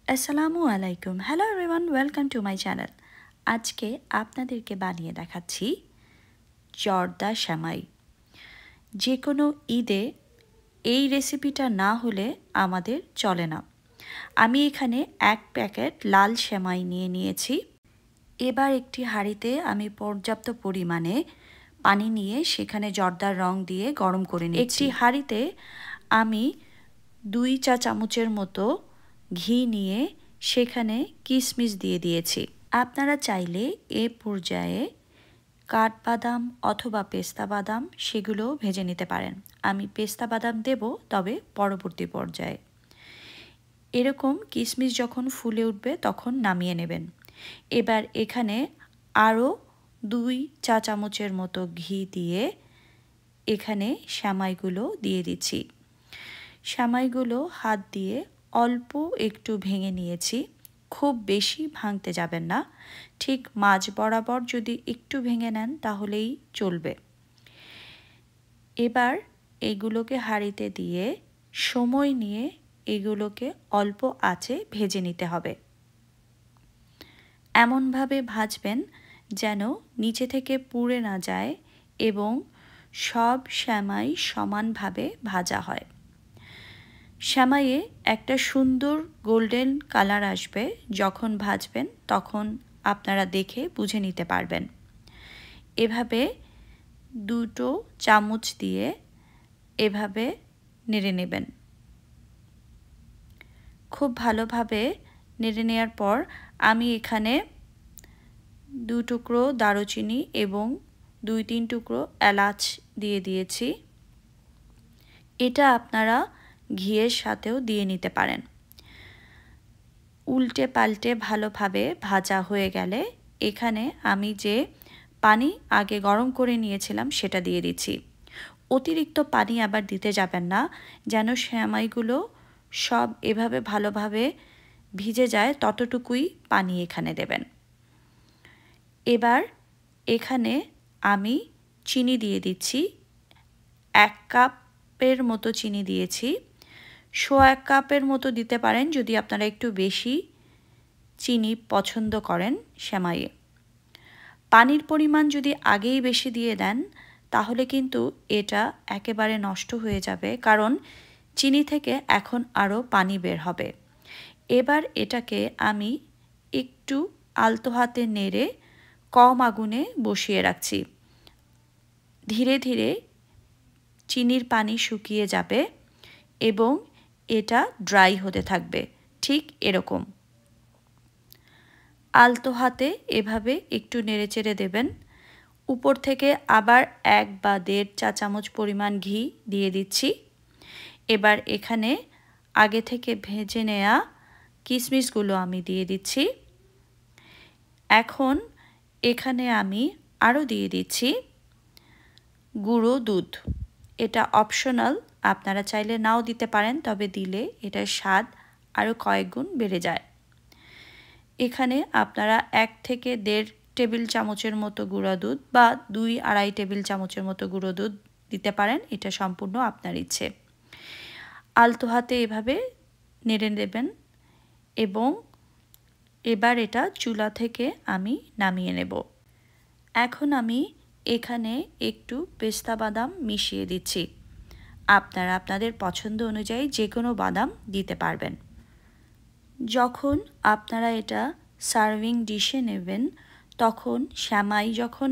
আসসালামু আলাইকুম। Hello everyone, welcome to my channel. আজকে আপনাদেরকে বানিয়ে দেখাচ্ছি জর্দা সেমাই। যে কোনো ঈদে এই রেসিপিটা না হলে আমাদের চলে না। আমি এখানে 1 প্যাকেট লাল সেমাই নিয়ে নিয়েছি। এবার একটি হাঁড়িতে আমি পর্যাপ্ত পরিমাণে পানি নিয়ে সেখানে জর্দার রং দিয়ে গরম করে নিয়েছি। একটি হাঁড়িতে আমি 2 চা চামচের মতো ঘি নিয়ে সেখানে কিশমিশ দিয়ে দিয়েছি। আপনারা চাইলে এ পর্যায়ে কাঠবাদাম অথবা পেস্তা বাদাম সেগুলো ভেজে নিতে পারেন। আমি পেস্তা বাদাম দেব, তবে পরবর্তী পর্যায়ে। এরকম কিশমিশ যখন ফুলে উঠবে তখন নামিয়ে নেবেন। এবার এখানে আরও 2 চা চামচের মতো ঘি দিয়ে এখানে সেমাইগুলো দিয়ে দিচ্ছি। সেমাইগুলো হাত দিয়ে অল্প একটু ভেঙে নিয়েছি। খুব বেশি ভাঙতে যাবেন না, ঠিক মাঝ বরাবর যদি একটু ভেঙে নেন তাহলেই চলবে। এবার এগুলোকে হাঁড়িতে দিয়ে সময় নিয়ে এগুলোকে অল্প আঁচে ভেজে নিতে হবে। এমনভাবে ভাজবেন যেন নিচে থেকে পুড়ে না যায় এবং সব সেমাই সমানভাবে ভাজা হয়। সেমাইয়ে একটা সুন্দর গোল্ডেন কালার আসবে যখন ভাজবেন, তখন আপনারা দেখে বুঝে নিতে পারবেন। এভাবে 2 চামচ দিয়ে এভাবে নেড়ে নেবেন। খুব ভালোভাবে নেড়ে নেওয়ার পর আমি এখানে 2 টুকরো দারুচিনি এবং 2-3 টুকরো এলাচ দিয়ে দিয়েছি। এটা আপনারা ঘিয়ের সাথেও দিয়ে নিতে পারেন। উল্টে পাল্টে ভালোভাবে ভাজা হয়ে গেলে এখানে আমি যে পানি আগে গরম করে নিয়েছিলাম সেটা দিয়ে দিচ্ছি। অতিরিক্ত পানি আবার দিতে যাবেন না, যেন সেমাইগুলো সব এভাবে ভালোভাবে ভিজে যায়, ততটুকুই পানি এখানে দেবেন। এবার এখানে আমি চিনি দিয়ে দিচ্ছি। 1 কাপের মতো চিনি দিয়েছি। 1/4 কাপের মতো দিতে পারেন যদি আপনারা একটু বেশি চিনি পছন্দ করেন সেমাইয়ে। পানির পরিমাণ যদি আগেই বেশি দিয়ে দেন তাহলে কিন্তু এটা একেবারে নষ্ট হয়ে যাবে, কারণ চিনি থেকে এখন আরও পানি বের হবে। এবার এটাকে আমি একটু আলতো হাতে নেড়ে কম আগুনে বসিয়ে রাখছি। ধীরে ধীরে চিনির পানি শুকিয়ে যাবে এবং এটা ড্রাই হতে থাকবে, ঠিক এরকম। আলতো হাতে এভাবে একটু নেড়েচেড়ে দেবেন। উপর থেকে আবার 1 বা 1.5 চা চামচ পরিমাণ ঘি দিয়ে দিচ্ছি। এবার এখানে আগে থেকে ভেজে নেওয়া কিশমিশগুলো আমি দিয়ে দিচ্ছি। এখন এখানে আমি আরও দিয়ে দিচ্ছি গুঁড়ো দুধ। এটা অপশনাল, আপনারা চাইলে নাও দিতে পারেন, তবে দিলে এটার স্বাদ আরও কয়েক গুণ বেড়ে যায়। এখানে আপনারা 1 থেকে 1.5 টেবিল চামচের মতো গুঁড়া দুধ বা 2-2.5 টেবিল চামচের মতো গুঁড়ো দুধ দিতে পারেন, এটা সম্পূর্ণ আপনার ইচ্ছে। আলতো হাতে এভাবে নেড়ে নেবেন এবং এবার এটা চুলা থেকে আমি নামিয়ে নেব। এখন আমি এখানে একটু পেস্তা বাদাম মিশিয়ে দিচ্ছি। আপনারা আপনাদের পছন্দ অনুযায়ী যে কোনো বাদাম দিতে পারবেন। যখন আপনারা এটা সার্ভিং ডিশে নেবেন তখন সেমাই যখন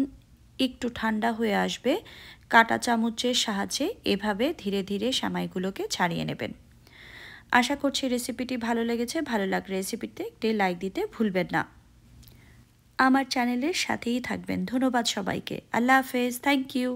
একটু ঠান্ডা হয়ে আসবে, কাঁটা চামচের সাহায্যে এভাবে ধীরে ধীরে সেমাইগুলোকে ছাড়িয়ে নেবেন। আশা করছি রেসিপিটি ভালো লেগেছে। ভালো লাগলে রেসিপিতে একটি লাইক দিতে ভুলবেন না। আমার চ্যানেলের সাথেই থাকবেন। ধন্যবাদ সবাইকে। আল্লাহ হাফেজ। Thank you.